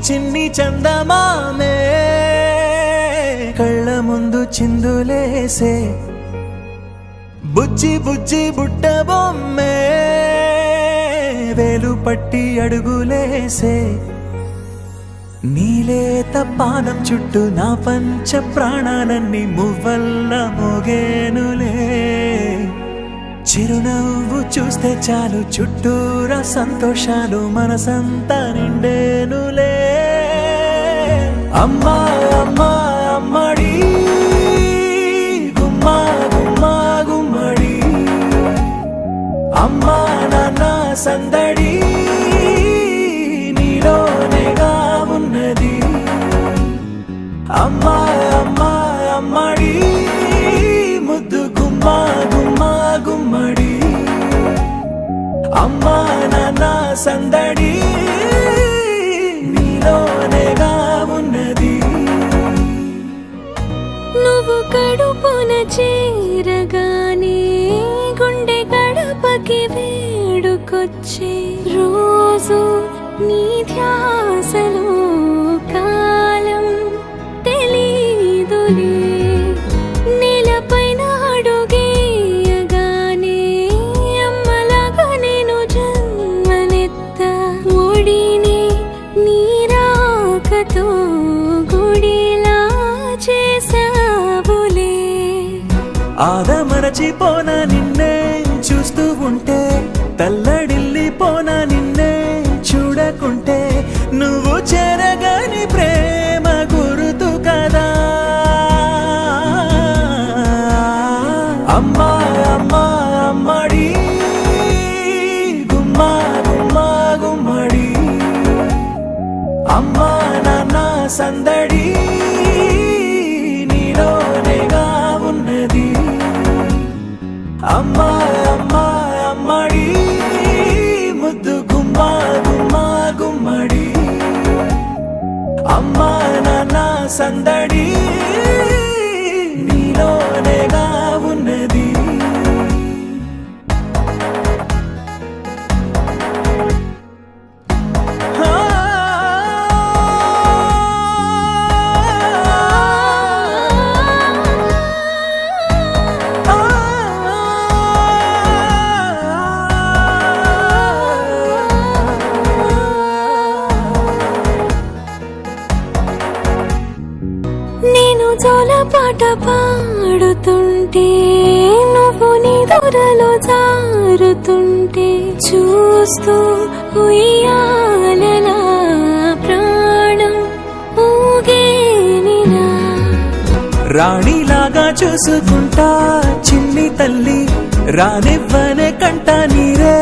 చిన్ని చందమామే కళ్ళ ముందు చిందులేసే బుజ్జి బుజ్జి బుట్ట బొమ్మే వేలు పట్టి అడుగులేసే నీలేత పానం చుట్టూ నా పంచ ప్రాణాలన్నీ మువ్వల్ల మోగేనులే చిరునవ్వు చూస్తే చాలు చుట్టూరా సంతోషాలు మనసంతా నిండేనులే అమ్మా అమ్మా అమ్మడి గుమ్మా గుమ్మా గుమ్మడి అమ్మా నాన్న సందడి నీలోనేగా ఉన్నది అమ్మా అమ్మా అమ్మడి ముద్దు గుమ్మా గుమ్మా గుమ్మడి అమ్మా నాన్న సందడి నీలోనేగా ఉన్నది నువ్వు కడుపున చేరగానే గుండె గడపకి వేడుకొచ్చే రోజు నీ ధ్యాసలో కాలం తెలీదులే నేలపైన అడుగేయగానే అమ్మలాగా నేను జన్మనెత్త ఒడిని నీ రాకతో గుడిలా చేసావులే ఆదమరచిపోనా నిన్నే చూస్తూ ఉంటే తల్లడిల్లిపోనా నిన్నే చూడకుంటే నువ్వు చెరగని ప్రేమ గురుతు కదా అమ్మా అమ్మా అమ్మడి గుమ్మా గుమ్మా గుమ్మడి అమ్మా నాన్న సందడి నీలోనేగా ఉన్నది అమ్మా అమ్మా అమ్మడి ముద్దు గుమ్మా గుమ్మా గుమ్మడి అమ్మా నాన్న సందడి నీలోనేగా ఉన్నది నేను జోలపాట పాడుతుంటే నువ్వు నీ దూరలో జారుతుంటే చూస్తూ ఉయ్యాలలా ప్రాణం ఊగేనినా రాణిలాగా చూసుకుంటా చిన్ని తల్లి రానివ్వనే కంట నీరే